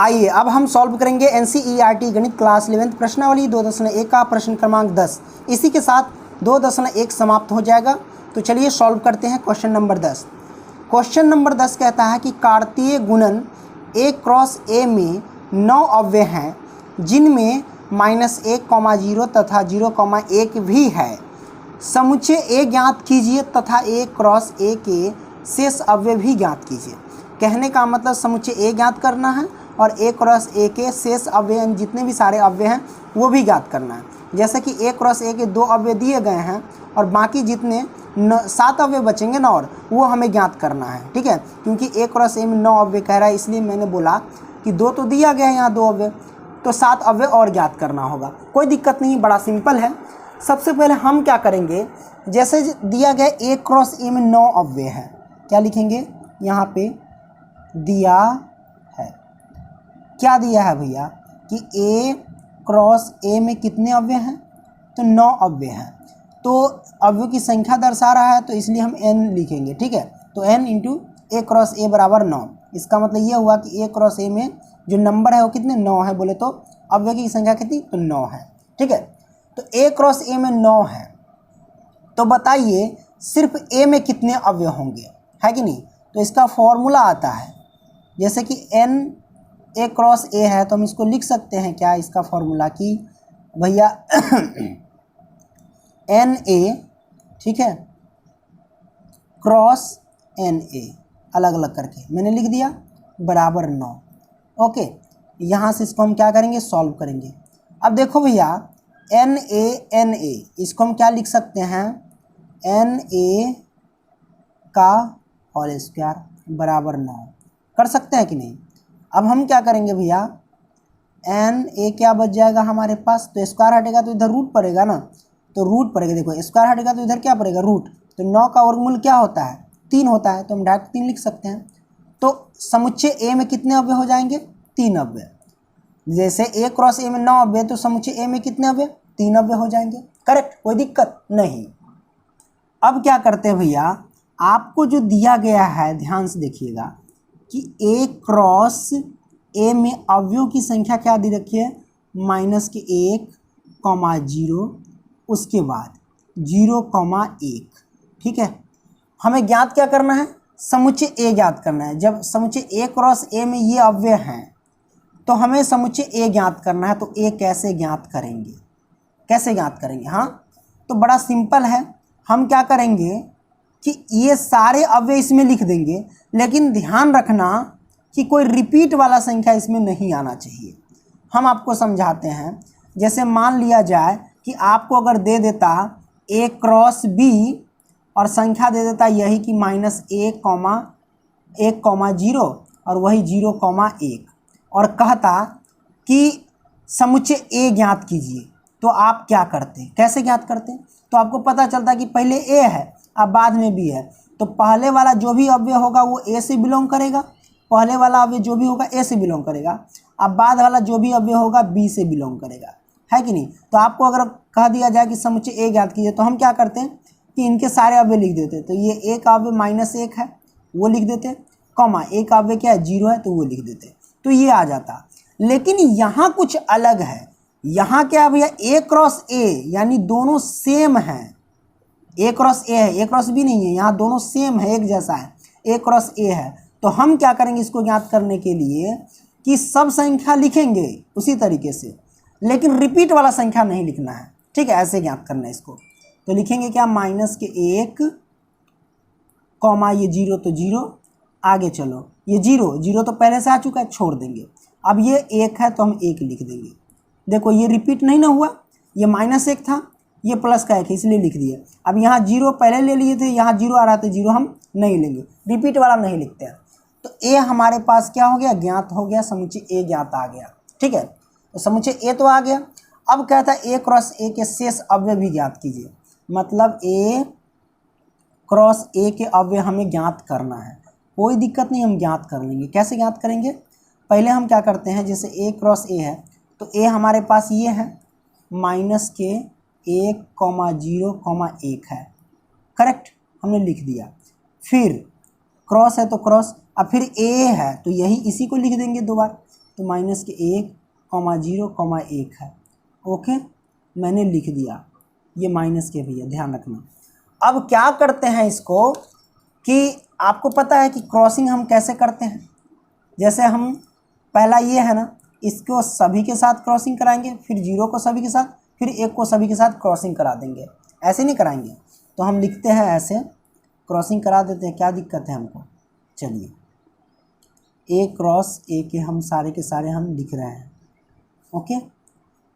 आइए अब हम सॉल्व करेंगे NCERT गणित क्लास 11 प्रश्नावली 2.1 का प्रश्न क्रमांक 10। इसी के साथ 2.1 समाप्त हो जाएगा। तो चलिए सॉल्व करते हैं क्वेश्चन नंबर 10। क्वेश्चन नंबर 10 कहता है कि कार्तीय गुणन A क्रॉस A में 9 अव्यय हैं जिनमें -1, 0 तथा 0,1 भी है। समुच्चय A ज्ञात कीजिए तथा A क्रॉस A के शेष अव्यय भी ज्ञात कीजिए। कहने का मतलब समुच्चय A ज्ञात करना है और A क्रॉस A के शेष अव्यय जितने भी सारे अव्यय हैं वो भी ज्ञात करना है। जैसे कि A क्रॉस A के 2 अव्यय दिए गए हैं और बाकी जितने 7 अव्यय बचेंगे ना और वो हमें ज्ञात करना है। ठीक है, क्योंकि A क्रॉस A में 9 अव्यय कह रहा है, इसलिए मैंने बोला कि 2 तो दिया गया है यहाँ 2 अव्यय, तो 7 अव्यय और ज्ञात करना होगा। कोई दिक्कत नहीं, बड़ा सिंपल है। सबसे पहले हम क्या करेंगे, जैसे दिया गया A क्रॉस A में 9 अव्यय है, क्या लिखेंगे यहाँ पे दिया है, क्या दिया है भैया कि A क्रॉस A में कितने अव्यय हैं, तो 9 अव्यय हैं। तो अव्ययों की संख्या दर्शा रहा है तो इसलिए हम n लिखेंगे। ठीक है, तो n into A cross A बराबर 9। इसका मतलब ये हुआ कि A क्रॉस A में जो नंबर है वो कितने 9 है, बोले तो अव्यय की संख्या कितनी, तो 9 है। ठीक है, तो A क्रॉस A में 9 है, तो बताइए सिर्फ A में कितने अव्यय होंगे, है कि नहीं। तो इसका फॉर्मूला आता है, जैसे कि n A क्रॉस A है तो हम इसको लिख सकते हैं क्या, इसका फॉर्मूला कि भैया n A, ठीक है, क्रॉस n A अलग अलग करके मैंने लिख दिया बराबर 9। ओके, यहाँ से इसको हम क्या करेंगे, सॉल्व करेंगे। अब देखो भैया n A इसको हम क्या लिख सकते हैं, n A का होल स्क्वायर बराबर 9 कर सकते हैं कि नहीं। अब हम क्या करेंगे भैया, n A क्या बच जाएगा हमारे पास, तो स्क्वायर हटेगा तो इधर रूट पड़ेगा ना, तो रूट पड़ेगा। देखो स्क्वायर हटेगा तो इधर क्या पड़ेगा, रूट। तो 9 का वर्गमूल क्या होता है, 3 होता है, तो हम डायरेक्ट 3 लिख सकते हैं। तो समुच्चय A में कितने अव्यय हो जाएंगे, 3 अव्यय। जैसे A क्रॉस A में 9 अव्यय तो समुच्चय A में कितने अव्यय, 3 अव्यय हो जाएंगे। करेक्ट, कोई दिक्कत नहीं। अब क्या करते हैं भैया, आपको जो दिया गया है ध्यान से देखिएगा कि A क्रॉस A में अवयवों की संख्या क्या दे रखी है, -1, 0, उसके बाद 0,1। ठीक है, हमें ज्ञात क्या करना है, समुच्चय A ज्ञात करना है। जब समुच्चय A क्रॉस A में ये अव्यय हैं तो हमें समुच्चय A ज्ञात करना है। तो A कैसे ज्ञात करेंगे, कैसे ज्ञात करेंगे, हाँ तो बड़ा सिंपल है। हम क्या करेंगे कि ये सारे अव्यय इसमें लिख देंगे, लेकिन ध्यान रखना कि कोई रिपीट वाला संख्या इसमें नहीं आना चाहिए। हम आपको समझाते हैं। जैसे मान लिया जाए कि आपको अगर दे देता A क्रॉस B और संख्या दे देता यही कि -1,0 और वही 0,1 और कहता कि समुच्चय A ज्ञात कीजिए, तो आप क्या करते, कैसे ज्ञात करते। तो आपको पता चलता कि पहले A है अब बाद में B है, तो पहले वाला जो भी अव्यय होगा वो A से बिलोंग करेगा, पहले वाला अव्यय जो भी होगा A से बिलोंग करेगा, अब बाद वाला जो भी अव्यय होगा B से बिलोंग करेगा, है कि नहीं। तो आपको अगर कह दिया जाए कि समुच्चय A ज्ञात कीजिए तो हम क्या करते हैं कि इनके सारे अव्यय लिख देते हैं। तो ये एक अव्यय -1 है वो लिख देते हैं, कॉमा एक अव्यय क्या है 0 है तो वो लिख देते हैं, तो ये आ जाता। लेकिन यहाँ कुछ अलग है, यहाँ क्या है भैया, A क्रॉस A यानी दोनों सेम हैं। A क्रॉस A है, A क्रॉस B नहीं है, यहाँ दोनों सेम है, एक जैसा है, A क्रॉस A है। तो हम क्या करेंगे इसको ज्ञात करने के लिए कि सब संख्या लिखेंगे उसी तरीके से, लेकिन रिपीट वाला संख्या नहीं लिखना है। ठीक है, ऐसे ज्ञात करना है इसको। तो लिखेंगे क्या, -1, ये 0 तो 0, आगे चलो ये 0 तो पहले से आ चुका है, छोड़ देंगे। अब ये 1 है तो हम 1 लिख देंगे। देखो ये रिपीट नहीं ना हुआ, ये -1 था, ये प्लस का 1 है इसलिए लिख दिए। अब यहाँ 0 पहले ले लिए थे, यहाँ 0 आ रहा था, 0 हम नहीं लेंगे, रिपीट वाला नहीं लिखते हैं। तो A हमारे पास क्या हो गया, ज्ञात हो गया, समुच्चय A ज्ञात आ गया। ठीक है, तो समुच्चय A तो आ गया। अब कहता है A क्रॉस A के शेष अव्यय भी ज्ञात कीजिए, मतलब A क्रॉस A के अव्यय हमें ज्ञात करना है। कोई दिक्कत नहीं, हम ज्ञात कर लेंगे। कैसे ज्ञात करेंगे, पहले हम क्या करते हैं, जैसे A क्रॉस A है तो A हमारे पास ये है -1,0,1 है, करेक्ट, हमने लिख दिया। फिर क्रॉस है तो क्रॉस, अब फिर A है तो यही इसी को लिख देंगे 2 बार। तो माइनस के 1,0,1 है। ओके, मैंने लिख दिया, ये माइनस के भैया ध्यान रखना। अब क्या करते हैं इसको कि आपको पता है कि क्रॉसिंग हम कैसे करते हैं। जैसे हम पहला ये है ना, इसको सभी के साथ क्रॉसिंग कराएंगे, फिर 0 को सभी के साथ, फिर 1 को सभी के साथ क्रॉसिंग करा देंगे। ऐसे नहीं कराएंगे, तो हम लिखते हैं ऐसे, क्रॉसिंग करा देते हैं। क्या दिक्कत है हमको, चलिए A क्रॉस A के हम सारे के सारे हम लिख रहे हैं। ओके,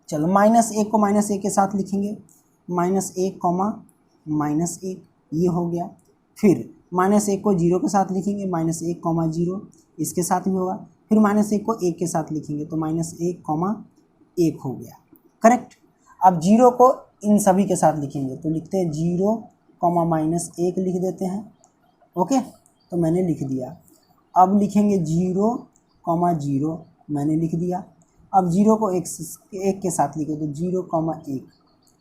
चलो -1 को -1 के साथ लिखेंगे, -1, ये हो गया। फिर -1 को 0 के साथ लिखेंगे, -1, इसके साथ भी होगा। फिर -1 को 1 के साथ लिखेंगे, तो -1, हो गया। करेक्ट। अब 0 को इन सभी के साथ लिखेंगे, तो लिखते हैं 0, -1 लिख देते हैं। ओके, तो मैंने लिख दिया। अब लिखेंगे 0, 0, मैंने लिख दिया। अब 0 को 1 के साथ लिखे, तो 0, 1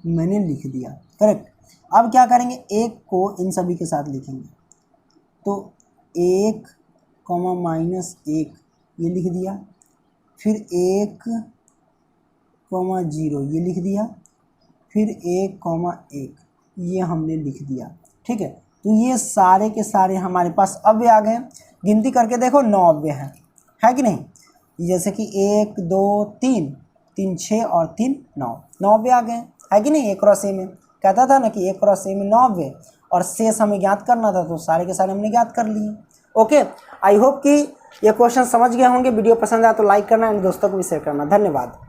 मैंने लिख दिया। करेक्ट। अब क्या करेंगे, 1 को इन सभी के साथ लिखेंगे, तो 1, -1 ये लिख दिया। फिर 1, 0 ये लिख दिया। फिर 1, ये हमने लिख दिया। ठीक है, तो ये सारे के सारे हमारे पास अव्यय आ गए। गिनती करके देखो 9 अव्यय है कि नहीं। जैसे कि 1, 2, 3, 3, 6 और 3, 9 अव्यय आ गए, है कि नहीं। A क्रॉस A में कहता था ना कि A क्रॉस A में 9 अव्यय, और शेष हमें ज्ञात करना था, तो सारे के सारे हमने ज्ञात कर लिए। ओके, आई होप कि ये क्वेश्चन समझ गए होंगे। वीडियो पसंद आया तो लाइक करना एंड दोस्तों को भी शेयर करना। धन्यवाद।